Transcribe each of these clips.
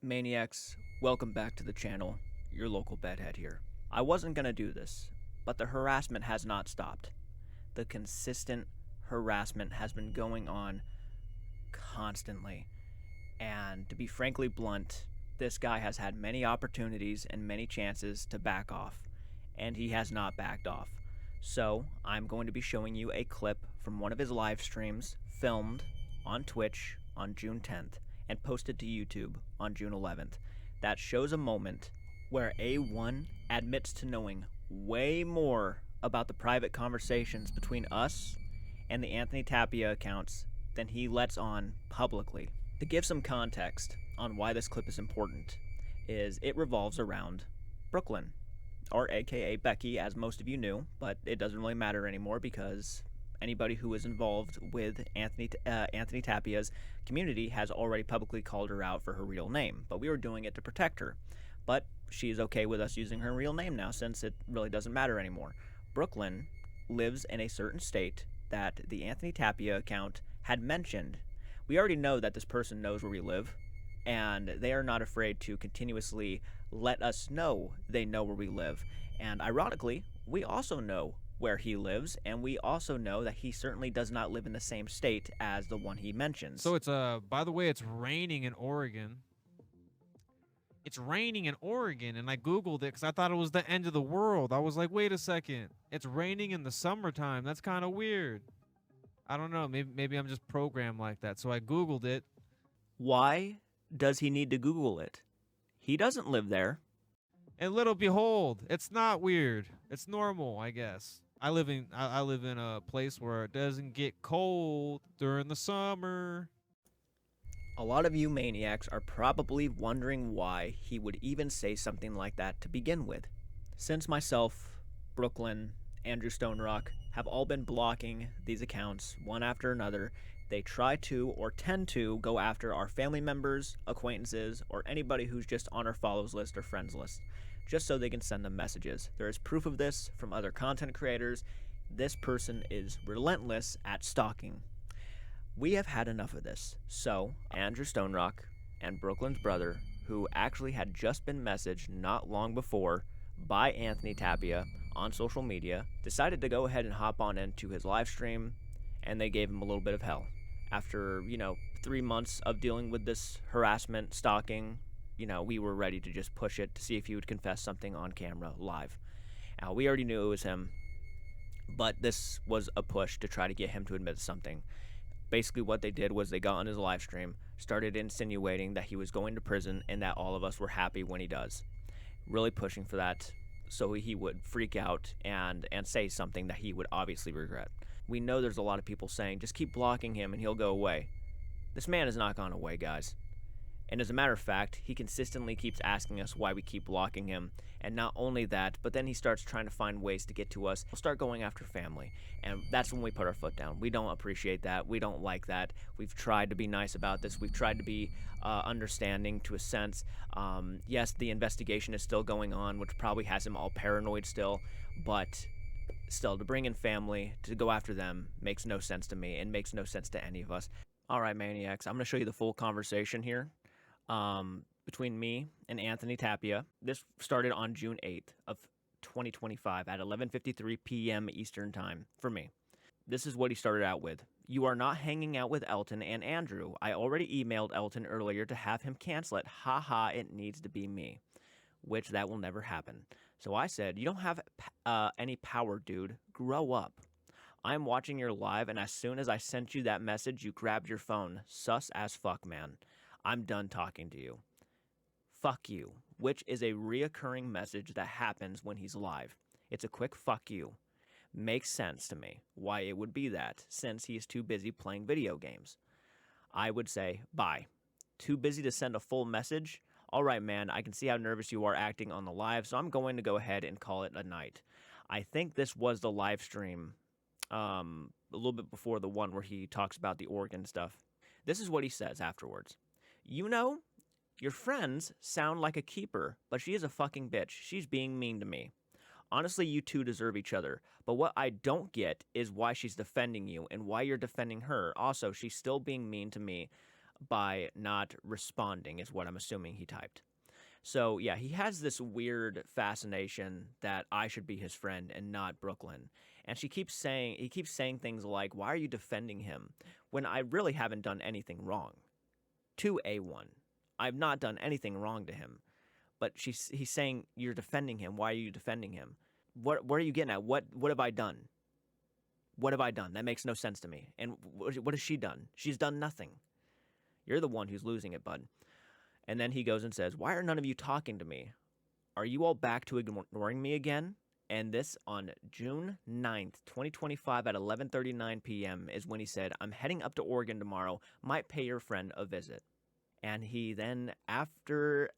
Maniacs, welcome back to the channel. Your local bedhead here. I wasn't gonna do this, but the harassment has not stopped. The consistent harassment has been going on constantly. And to be frankly blunt, this guy has had many opportunities and many chances to back off, and he has not backed off. So, I'm going to be showing you a clip from one of his live streams filmed on Twitch on June 10th and posted to YouTube on June 11th that shows a moment where A1 admits to knowing way more about the private conversations between us and the Anthony Tapia accounts than he lets on publicly. To give some context on why this clip is important, is it revolves around Brooklyn, or aka Becky, as most of you knew, but it doesn't really matter anymore because anybody who is involved with Anthony Tapia's community has already publicly called her out for her real name, but we were doing it to protect her. But she's okay with us using her real name now since it really doesn't matter anymore. Brooklyn lives in a certain state that the Anthony Tapia account had mentioned. We already know that this person knows where we live, and they are not afraid to continuously let us know they know where we live. And ironically, we also know where he lives, and we also know that he certainly does not live in the same state as the one he mentions. So it's by the way, it's raining in Oregon. It's raining in Oregon, and I Googled it because I thought it was the end of the world. I was like, wait a second. It's raining in the summertime. That's kind of weird. I don't know. Maybe I'm just programmed like that. So I Googled it. Why does he need to Google it? He doesn't live there. And little behold, it's not weird. It's normal, I guess. I live in a place where it doesn't get cold during the summer. A lot of you maniacs are probably wondering why he would even say something like that to begin with. Since myself, Brooklyn, Andrew Stone Rock have all been blocking these accounts one after another, they try to or tend to go after our family members, acquaintances, or anybody who's just on our follows list or friends list, just so they can send them messages. There is proof of this from other content creators. This person is relentless at stalking. We have had enough of this. So, Andrew Stone Rock and Brooklyn's brother, who actually had just been messaged not long before by Anthony Tapia on social media, decided to go ahead and hop on into his live stream, and they gave him a little bit of hell. After, 3 months of dealing with this harassment, stalking, we were ready to just push it to see if he would confess something on camera live. Now, we already knew it was him, but this was a push to try to get him to admit something. Basically, what they did was they got on his live stream, started insinuating that he was going to prison and that all of us were happy when he does. Really pushing for that so he would freak out and say something that he would obviously regret. We know there's a lot of people saying, just keep blocking him and he'll go away. This man has not gone away, guys. And as a matter of fact, he consistently keeps asking us why we keep blocking him. And not only that, but then he starts trying to find ways to get to us. He'll start going after family. And that's when we put our foot down. We don't appreciate that. We don't like that. We've tried to be nice about this. We've tried to be understanding to a sense. Yes, the investigation is still going on, which probably has him all paranoid still. But still, to bring in family, to go after them, makes no sense to me and makes no sense to any of us. All right, maniacs, I'm going to show you the full conversation here. Between me and Anthony Tapia. This started on June 8th of 2025 at 11:53 p.m. Eastern Time for me. This is what he started out with. You are not hanging out with Elton and Andrew. I already emailed Elton earlier to have him cancel it. Haha, it needs to be me. Which that will never happen. So I said, you don't have any power, dude. Grow up. I'm watching your live, and as soon as I sent you that message, you grabbed your phone. Sus as fuck, man. I'm done talking to you. Fuck you, which is a reoccurring message that happens when he's live. It's a quick fuck you. Makes sense to me why it would be that, since he is too busy playing video games. I would say, bye. Too busy to send a full message? All right, man, I can see how nervous you are acting on the live, so I'm going to go ahead and call it a night. I think this was the live stream a little bit before the one where he talks about the Oregon stuff. This is what he says afterwards. You know, your friends sound like a keeper, but she is a fucking bitch. She's being mean to me. Honestly, you two deserve each other. But what I don't get is why she's defending you and why you're defending her. Also, she's still being mean to me. by not responding, is what I'm assuming he typed. So, yeah, he has this weird fascination that I should be his friend and not Brooklyn. And he keeps saying things like, "Why are you defending him?" when I really haven't done anything wrong to A1. I've not done anything wrong to him. But he's saying, "You're defending him. Why are you defending him?" What are you getting at? What have I done? What have I done? That makes no sense to me. And what has she done? She's done nothing. You're the one who's losing it, bud. And then he goes and says, "Why are none of you talking to me? Are you all back to ignoring me again?" And this on June 9th, 2025 at 11:39 p.m. is when he said, "I'm heading up to Oregon tomorrow. Might pay your friend a visit." And he then, after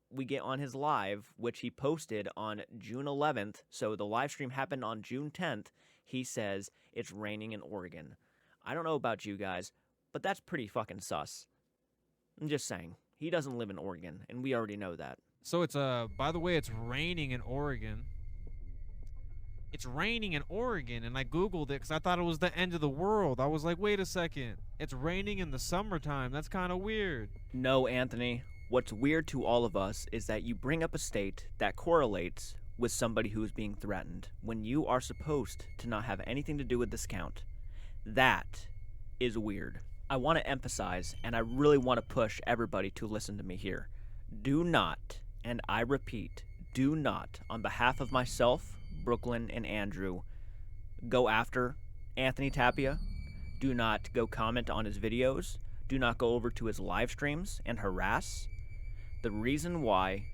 we get on his live, which he posted on June 11th, so the live stream happened on June 10th, he says, "It's raining in Oregon." I don't know about you guys, but that's pretty fucking sus. I'm just saying. He doesn't live in Oregon, and we already know that. So it's by the way, it's raining in Oregon. It's raining in Oregon, and I googled it because I thought it was the end of the world. I was like, wait a second, it's raining in the summertime. That's kind of weird. No, Anthony. What's weird to all of us is that you bring up a state that correlates with somebody who is being threatened when you are supposed to not have anything to do with this count. That is weird. I want to emphasize, and I really want to push everybody to listen to me here. Do not, and I repeat, do not, on behalf of myself, Brooklyn, and Andrew, go after Anthony Tapia. Do not go comment on his videos. Do not go over to his live streams and harass. The reason why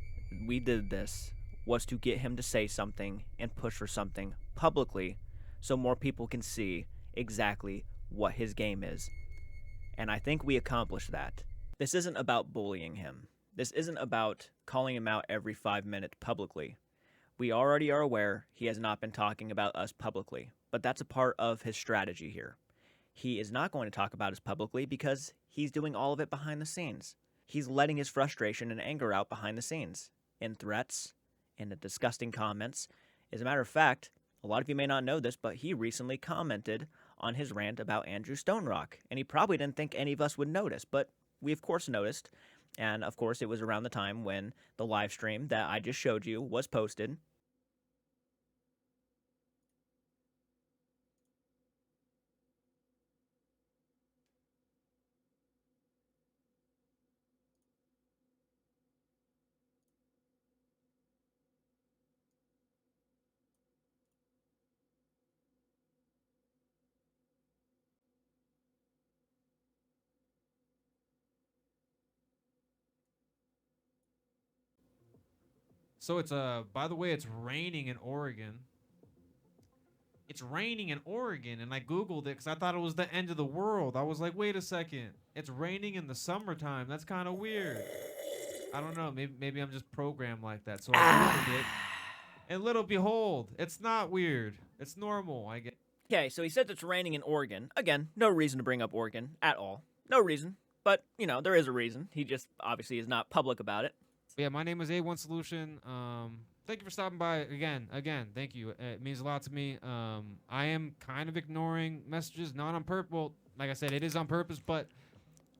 we did this was to get him to say something and push for something publicly so more people can see exactly what his game is. And I think we accomplished that. This isn't about bullying him. This isn't about calling him out every 5 minutes publicly. We already are aware he has not been talking about us publicly, but that's a part of his strategy here. He is not going to talk about us publicly because he's doing all of it behind the scenes. He's letting his frustration and anger out behind the scenes, in threats, in the disgusting comments. As a matter of fact, a lot of you may not know this, but he recently commented on his rant about Andrew Stonerock, and he probably didn't think any of us would notice, but we of course noticed, and of course it was around the time when the live stream that I just showed you was posted. So it's by the way, it's raining in Oregon. It's raining in Oregon, and I googled it because I thought it was the end of the world. I was like, wait a second, it's raining in the summertime. That's kind of weird. I don't know. Maybe I'm just programmed like that. So I googled it, and little behold, it's not weird. It's normal, I guess. Okay, so he says it's raining in Oregon. Again, no reason to bring up Oregon at all. No reason. But, there is a reason. He just obviously is not public about it. But yeah, my name is A1Solution. Thank you for stopping by again. Thank you. It means a lot to me. I am kind of ignoring messages, not on purpose. Well, like I said, it is on purpose, but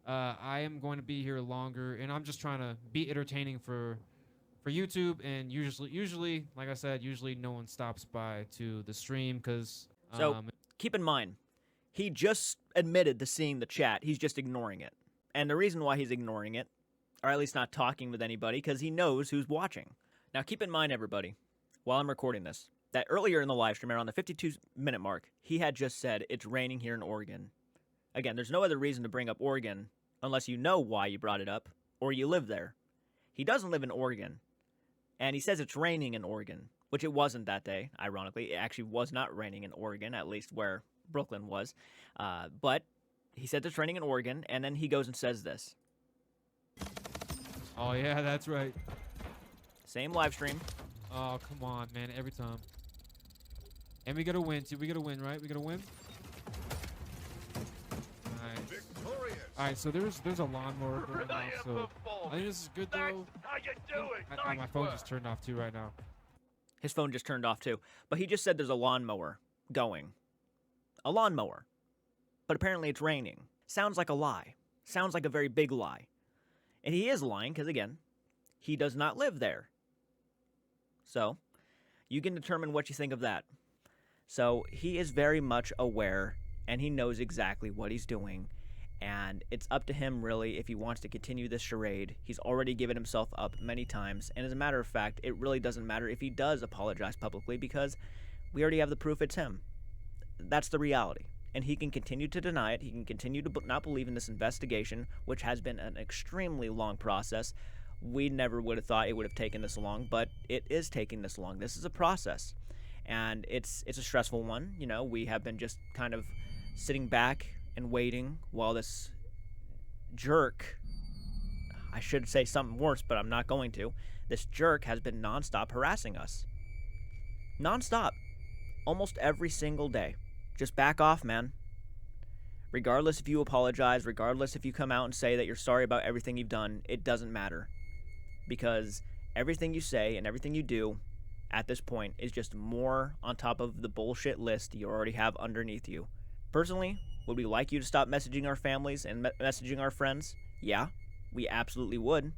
I am going to be here longer, and I'm just trying to be entertaining for YouTube. And usually, like I said, usually no one stops by to the stream because. So keep in mind, he just admitted to seeing the chat. He's just ignoring it, and the reason why he's ignoring it, or at least not talking with anybody, because he knows who's watching. Now, keep in mind, everybody, while I'm recording this, that earlier in the live stream, around the 52-minute mark, he had just said, "It's raining here in Oregon." Again, there's no other reason to bring up Oregon unless you know why you brought it up or you live there. He doesn't live in Oregon, and he says it's raining in Oregon, which it wasn't that day, ironically. It actually was not raining in Oregon, at least where Brooklyn was. But he said it's raining in Oregon, and then he goes and says this. Oh, yeah, that's right. Same live stream. Oh, come on, man. Every time. And we got to win, too. We got to win, right? We got to win? All right, so there's a lawnmower going off, so I think this is good, though. How you doing? My phone just turned off, too, right now. His phone just turned off, too. But he just said there's a lawnmower going. A lawnmower. But apparently it's raining. Sounds like a lie. Sounds like a very big lie. And he is lying because, again, he does not live there. So, you can determine what you think of that. So, he is very much aware and he knows exactly what he's doing. And it's up to him, really, if he wants to continue this charade. He's already given himself up many times. And as a matter of fact, it really doesn't matter if he does apologize publicly because we already have the proof it's him. That's the reality. And he can continue to deny it. He can continue to not believe in this investigation, which has been an extremely long process. We never would have thought it would have taken this long, but it is taking this long. This is a process. And it's a stressful one. You know, we have been just kind of sitting back and waiting while this jerk, I should say something worse, but I'm not going to. This jerk has been nonstop harassing us. Nonstop. Almost every single day. Just back off, man. Regardless if you apologize, regardless if you come out and say that you're sorry about everything you've done, it doesn't matter. Because everything you say and everything you do at this point is just more on top of the bullshit list you already have underneath you. Personally, would we like you to stop messaging our families and messaging our friends? Yeah, we absolutely would.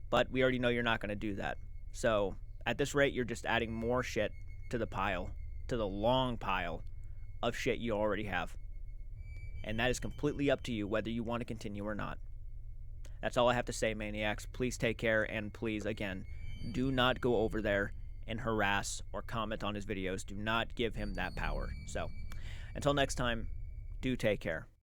But we already know you're not going to do that. So, at this rate, you're just adding more shit to the pile, to the long pile of shit you already have. And that is completely up to you whether you want to continue or not. That's all I have to say, maniacs. Please take care, and please, again, do not go over there and harass or comment on his videos. Do not give him that power. So, until next time, do take care.